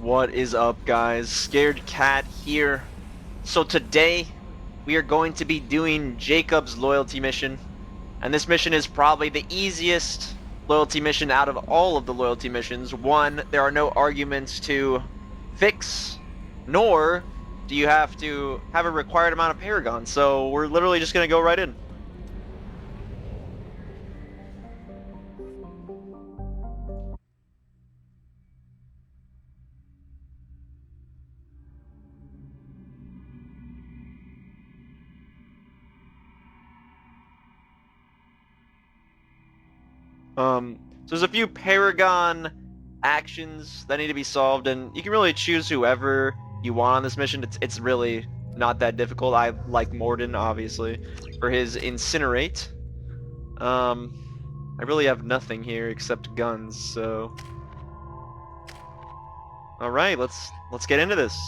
What is up, guys? Scared Cat here. So today we are going to be doing Jacob's loyalty mission, and this mission is probably the easiest loyalty mission out of all of the loyalty missions. One, there are no arguments to fix, nor do you have to have a required amount of Paragon, so we're literally just gonna go right in. So there's a few Paragon actions that need to be solved, and you can really choose whoever you want on this mission. It's really not that difficult. I like Mordin, obviously, for his Incinerate. I really have nothing here except guns, so... Alright, let's get into this.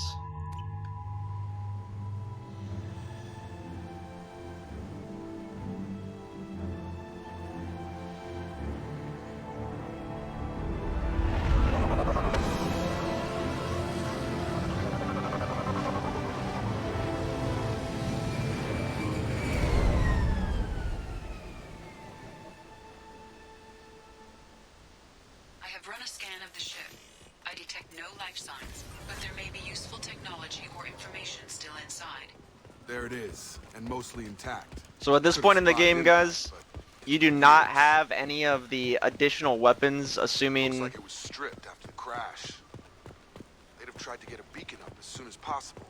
Run a scan of the ship. I detect no life signs, but there may be useful technology or information still inside. There it is, and mostly intact. So at this point in the game, guys, you do not have any of the additional weapons, assuming... Looks like it was stripped after the crash. They'd have tried to get a beacon up as soon as possible.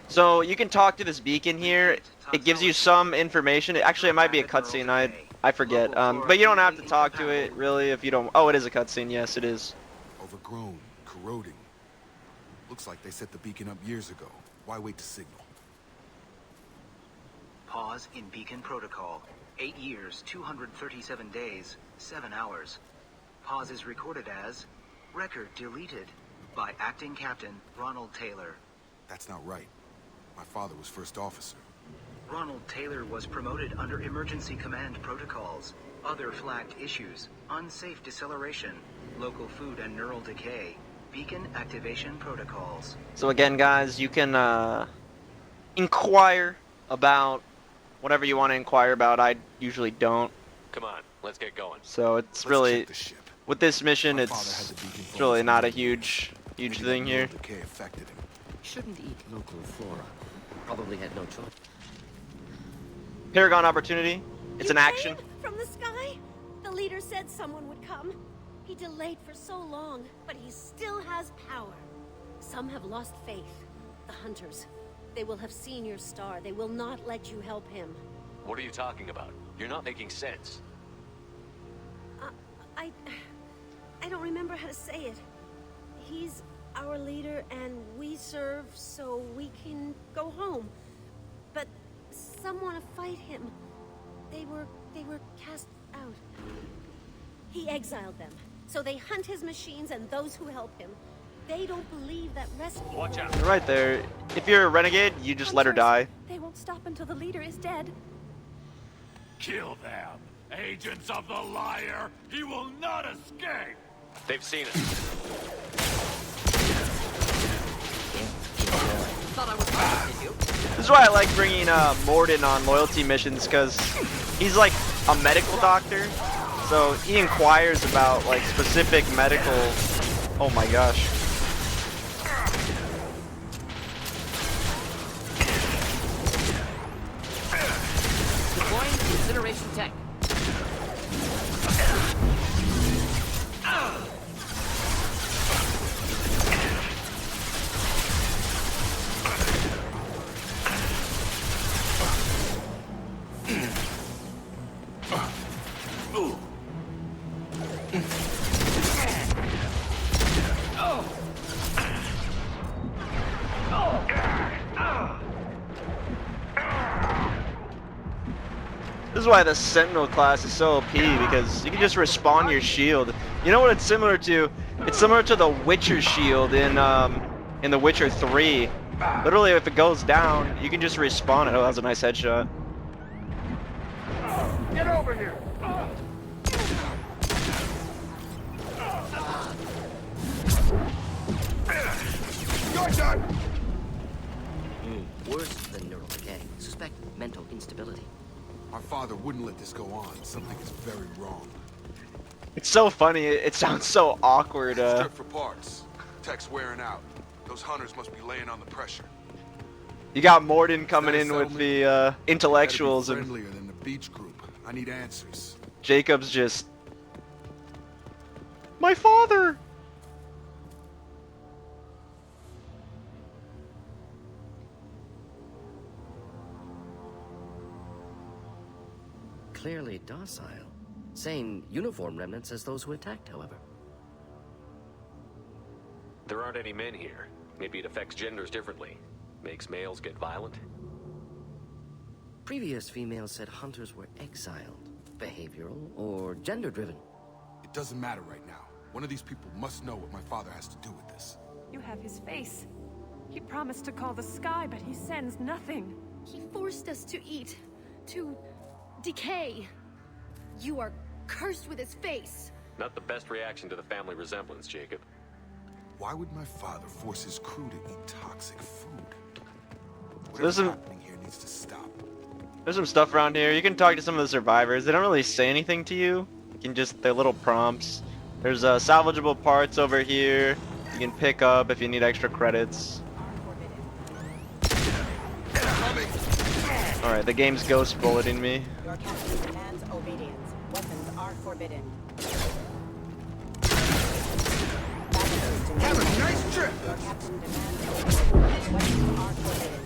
So you can talk to this beacon here. It gives you some information. Actually, it might be a cutscene. I forget. But you don't have to talk to it, really, if you don't... Oh, it is a cutscene. Yes, it is. Overgrown, corroding. Looks like they set the beacon up years ago. Why wait to signal? Pause in beacon protocol. 8 years, 237 days, 7 hours. Pause is recorded as record deleted by acting captain Ronald Taylor. That's not right. My father was first officer. Ronald Taylor was promoted under emergency command protocols. Other flagged issues: unsafe deceleration, local food and neural decay, beacon activation protocols. So again, guys, you can inquire about whatever you want to inquire about. I usually don't. Come on, let's get going. So it's Let's really, check the ship. with this mission, My father had it's the beacon for really his not a own. huge Maybe thing that here. neural decay affected him. Shouldn't eat local flora. Probably had no choice. Paragon opportunity. It's You an action. came from the sky? The leader said someone would come. He delayed for so long, but he still has power. Some have lost faith. The hunters. They will have seen your star. They will not let you help him. What are you talking about? You're not making sense. I don't remember how to say it. He's our leader and we serve so we can go home. But some want to fight him. They were cast out. He exiled them. So they hunt his machines and those who help him. They don't believe that rescue... Watch out. Right there. If you're a renegade, you just let her die. They won't stop until the leader is dead. Kill them! Agents of the liar! He will not escape! They've seen us. Thought I was talking to you. This is why I like bringing Mordin on loyalty missions, because he's like a medical doctor. So he inquires about like specific medical... Oh my gosh. Deploying incineration tank. This is why the Sentinel class is so OP, because you can just respawn your shield. You know what it's similar to? It's similar to the Witcher shield in The Witcher 3. Literally, if it goes down, you can just respawn it. Oh, that was a nice headshot. Get over here! Worse than neural decay. Suspect mental instability. My father wouldn't let this go on. Something is very wrong. It's so funny. It sounds so awkward. Strip for parts. Tech's wearing out. Those hunters must be laying on the pressure. You got Morden coming Is in that a with settlement? the intellectuals, Better be and friendlier than the beach group. I need answers. Jacob's just... My father! Clearly docile. Same uniform remnants as those who attacked, however. There aren't any men here. Maybe it affects genders differently. Makes males get violent. Previous females said hunters were exiled, behavioral, or gender-driven. It doesn't matter right now. One of these people must know what my father has to do with this. You have his face. He promised to call the sky, but he sends nothing. He forced us to eat, to decay. You are cursed with his face. Not the best reaction to the family resemblance, Jacob. Why would my father force his crew to eat toxic food? There's Whatever's some- happening here needs to stop. There's some stuff around here. You can talk to some of the survivors. They don't really say anything to you. You can just, they're little prompts. There's salvageable parts over here. You can pick up if you need extra credits. Alright, the game's ghost bulleting me. Your captain demands obedience. Weapons are forbidden. Have a nice trip! Your captain demands obedience. Weapons are forbidden.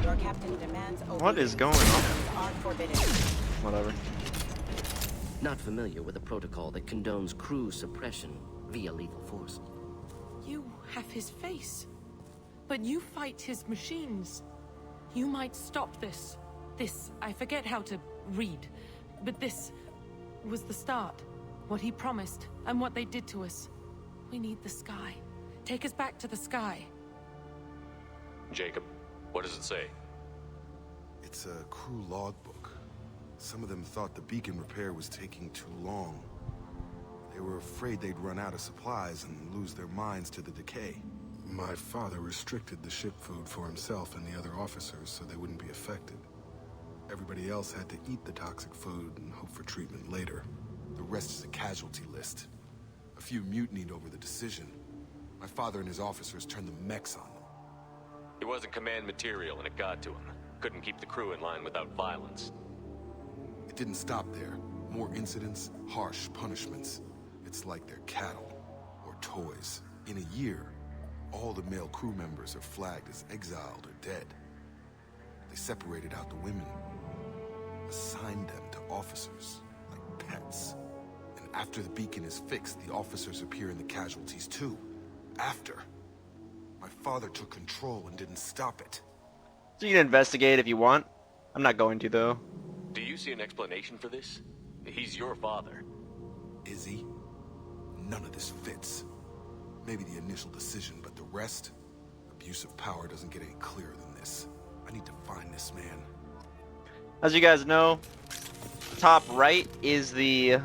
Your captain demands obedience. What is going on? Weapons are forbidden. Whatever. Not familiar with a protocol that condones crew suppression via lethal force. You have his face. But you fight his machines. You might stop this. This, I forget how to read. But this was the start. What he promised, and what they did to us. We need the sky. Take us back to the sky. Jacob, what does it say? It's a crew logbook. Some of them thought the beacon repair was taking too long. They were afraid they'd run out of supplies and lose their minds to the decay. My father restricted the ship food for himself and the other officers so they wouldn't be affected. Everybody else had to eat the toxic food and hope for treatment later. The rest is a casualty list. A few mutinied over the decision. My father and his officers turned the mechs on them. He wasn't command material and it got to him. Couldn't keep the crew in line without violence. It didn't stop there. More incidents, harsh punishments. It's like they're cattle or toys. In a year, all the male crew members are flagged as exiled or dead. They separated out the women, assigned them to officers, like pets. And after the beacon is fixed, the officers appear in the casualties too. After. My father took control and didn't stop it. So you can investigate if you want. I'm not going to, though. Do you see an explanation for this? He's your father. Is he? None of this fits. Maybe the initial decision, but the rest? Abuse of power doesn't get any clearer than this. I need to find this man. As you guys know, top right is the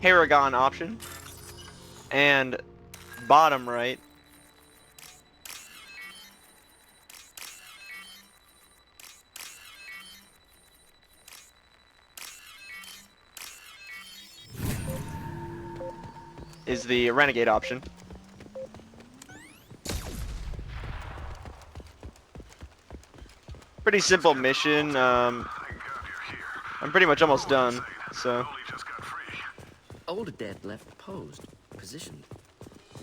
Paragon option, and bottom right is the Renegade option. Pretty simple mission. I'm pretty much almost done, so. Old dead left posed, positioned.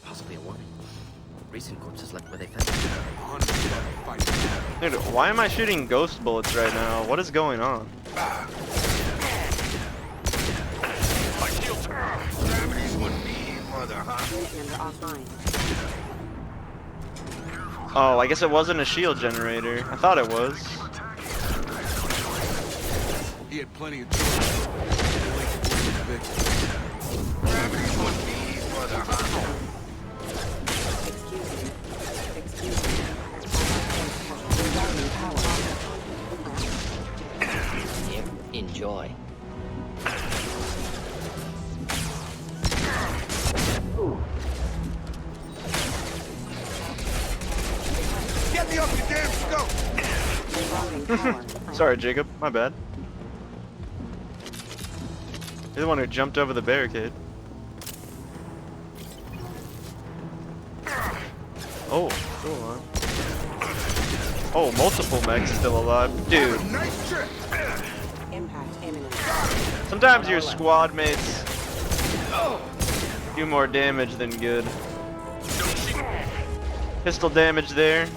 Possibly a warning. Recent corpses left where they found them. Dude, why am I shooting ghost bullets right now? What is going on? Oh, I guess it wasn't a shield generator. I thought it was. He had plenty of choices. Gravity's what needs, mother. Enjoy. Sorry, Jacob. My bad. You're the one who jumped over the barricade. Oh, still alive. Oh, multiple mechs still alive. Dude. Impact imminent. Sometimes your squad mates do more damage than good. Pistol damage there.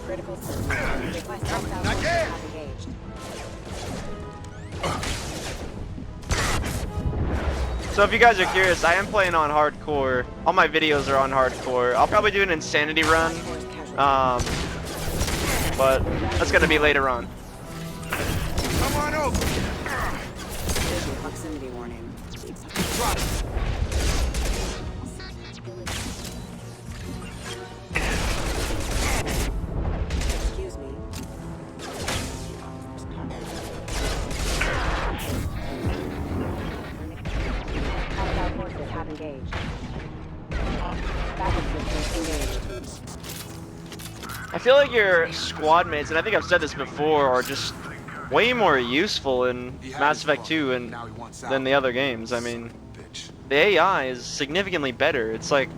Critical system. Request hostile forces have engaged. So if you guys are curious, I am playing on hardcore. All my videos are on hardcore. I'll probably do an insanity run, but that's gonna be later on. Come on over. Vision proximity warning. Excuse me. Hostile forces have engaged. Backup systems engaged. I feel like your squad mates, and I think I've said this before, are just way more useful in Mass Effect 2 and than the other games. I mean, the AI is significantly better. It's like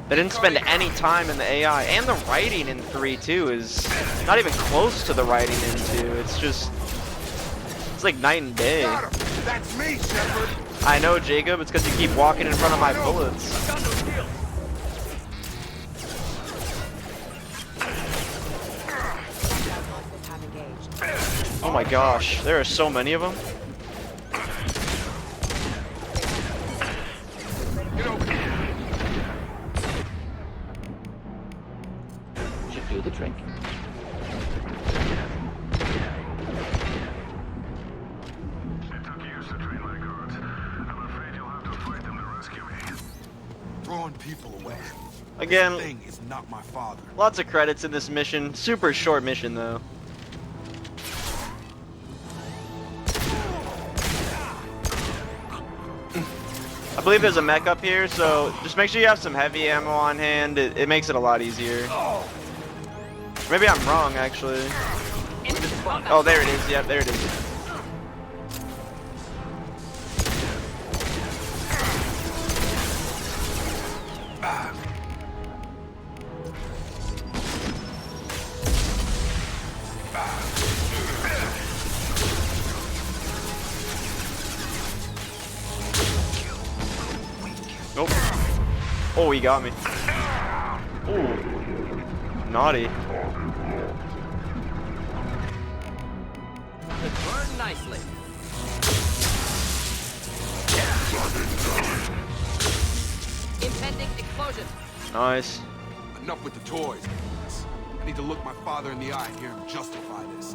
they didn't spend any time in the AI, and the writing in 3 too is not even close to the writing in 2. It's just, it's like night and day. That's me, Shepard. I know, Jacob. It's because you keep walking in front of my bullets. Oh my gosh, there are so many of them. Should do the trick. Throwing people away. Again, This thing is not my father. lots of credits in this mission. Super short mission though. I believe there's a mech up here, so just make sure you have some heavy ammo on hand. It makes it a lot easier. Maybe I'm wrong, actually. Oh, there it is. Yep, there it is. Nope. Oh, he got me. Ooh. Naughty. Burn nicely. Impending explosion. Nice. Enough with the toys. I need to look my father in the eye and hear him justify this.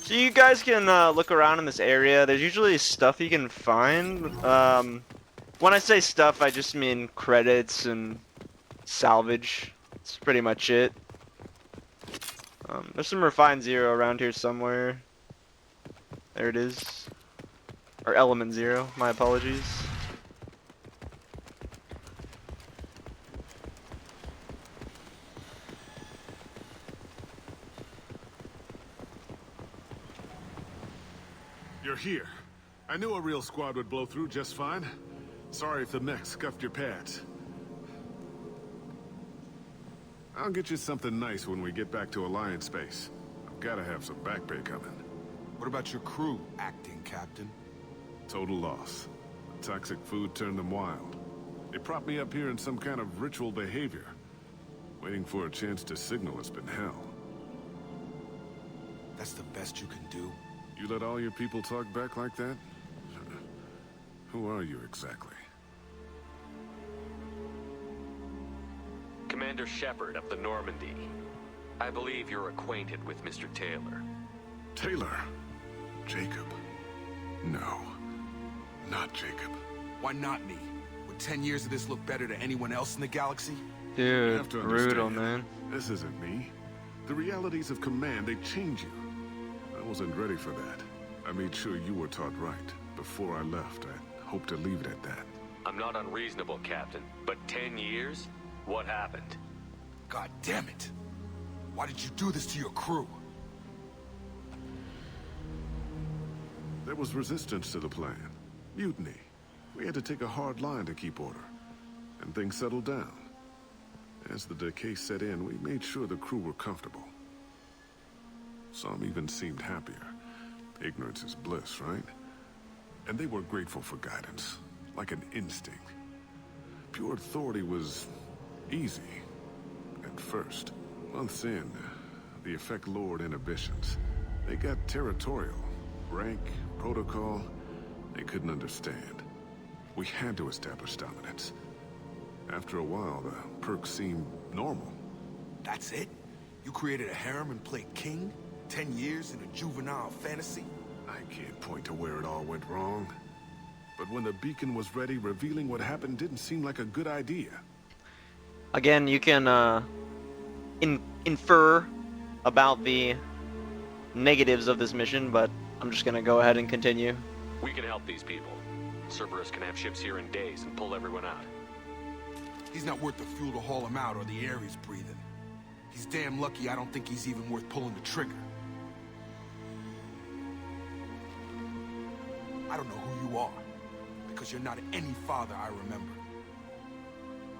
So you guys can look around in this area. There's usually stuff you can find. When I say stuff, I just mean credits and salvage. That's pretty much it. There's some refined zero around here somewhere. There it is. Or element zero, my apologies. You're here. I knew a real squad would blow through just fine. Sorry if the mech scuffed your pads. I'll get you something nice when we get back to Alliance space. I've gotta have some back pay coming. What about your crew, acting captain? Total loss. Toxic food turned them wild. They propped me up here in some kind of ritual behavior. Waiting for a chance to signal has been hell. That's the best you can do? You let all your people talk back like that? Who are you exactly? Commander Shepard of the Normandy. I believe you're acquainted with Mr. Taylor. Taylor? Jacob? No. Not Jacob. Why not me? Would 10 years of this look better to anyone else in the galaxy? You have Dude, to brutal, understand, man. This isn't me. The realities of command, they change you. I wasn't ready for that. I made sure you were taught right. Before I left, I hoped to leave it at that. I'm not unreasonable, Captain, but 10 years? What happened? God damn it. Why did you do this to your crew? There was resistance to the plan. Mutiny. We had to take a hard line to keep order. And things settled down. As the decay set in, we made sure the crew were comfortable. Some even seemed happier. Ignorance is bliss, right? And they were grateful for guidance, like an instinct. Pure authority was easy, at first. Months in, the effect lowered inhibitions. They got territorial. Rank, protocol, they couldn't understand. We had to establish dominance. After a while, the perks seemed normal. That's it? You created a harem and played king? 10 years in a juvenile fantasy? I can't point to where it all went wrong. But when the beacon was ready, revealing what happened didn't seem like a good idea. Again, you can infer about the negatives of this mission, but I'm just gonna go ahead and continue. We can help these people. Cerberus can have ships here in days and pull everyone out. He's not worth the fuel to haul him out or the air he's breathing. He's damn lucky I don't think he's even worth pulling the trigger. I don't know who you are, because you're not any father I remember.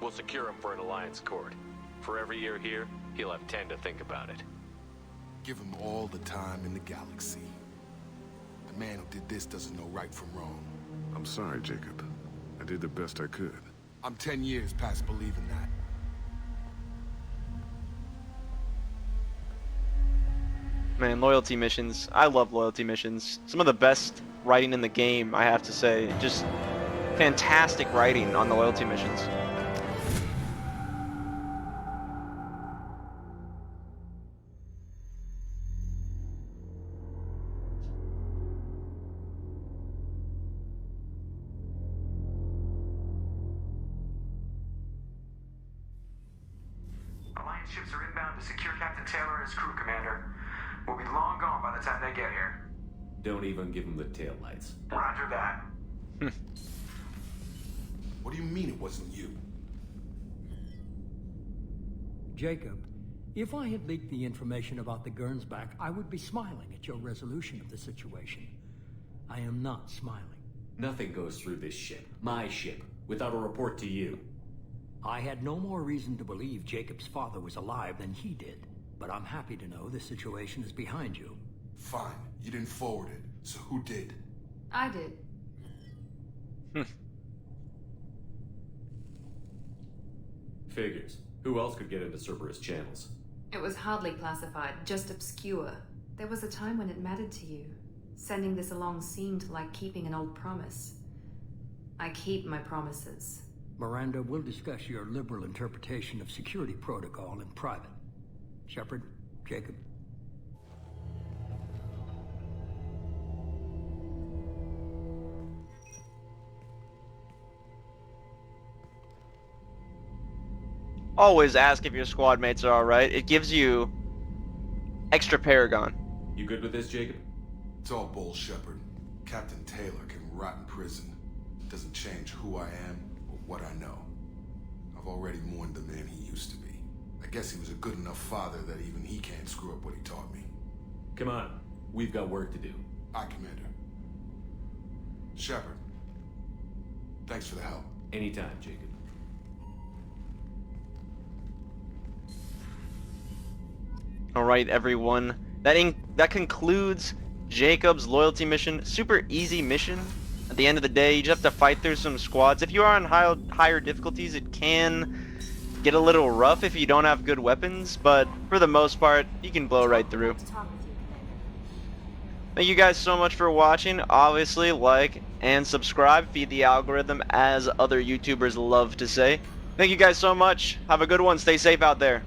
We'll secure him for an alliance accord. For every year here, he'll have 10 to think about it. Give him all the time in the galaxy. The man who did this doesn't know right from wrong. I'm sorry, Jacob. I did the best I could. I'm 10 years past believing that. Man, loyalty missions. I love loyalty missions. Some of the best writing in the game, I have to say. Just fantastic writing on the loyalty missions. Alliance ships are inbound to secure Captain Taylor and his crew, Commander. We'll be long gone by the time they get here. Don't even give them the taillights. Roger that. What do you mean it wasn't you? Jacob, if I had leaked the information about the Gernsback, I would be smiling at your resolution of the situation. I am not smiling. Nothing goes through this ship, my ship, without a report to you. I had no more reason to believe Jacob's father was alive than he did, but I'm happy to know the situation is behind you. Fine, you didn't forward it, so who did? I did. Figures. Who else could get into Cerberus channels? It was hardly classified, just obscure. There was a time when it mattered to you. Sending this along seemed like keeping an old promise. I keep my promises. Miranda, we'll discuss your liberal interpretation of security protocol in private. Shepard, Jacob. Always ask if your squad mates are alright. It gives you extra Paragon. You good with this, Jacob? It's all bull, Shepard. Captain Taylor can rot in prison. It doesn't change who I am or what I know. I've already mourned the man he used to be. I guess he was a good enough father that even he can't screw up what he taught me. Come on. We've got work to do. Aye, Commander. Shepard. Thanks for the help. Anytime, Jacob. Alright, everyone. That concludes Jacob's loyalty mission. Super easy mission. At the end of the day, you just have to fight through some squads. If you are on higher difficulties, it can get a little rough if you don't have good weapons, but for the most part, you can blow right through. Thank you guys so much for watching. Obviously, like and subscribe. Feed the algorithm, as other YouTubers love to say. Thank you guys so much. Have a good one. Stay safe out there.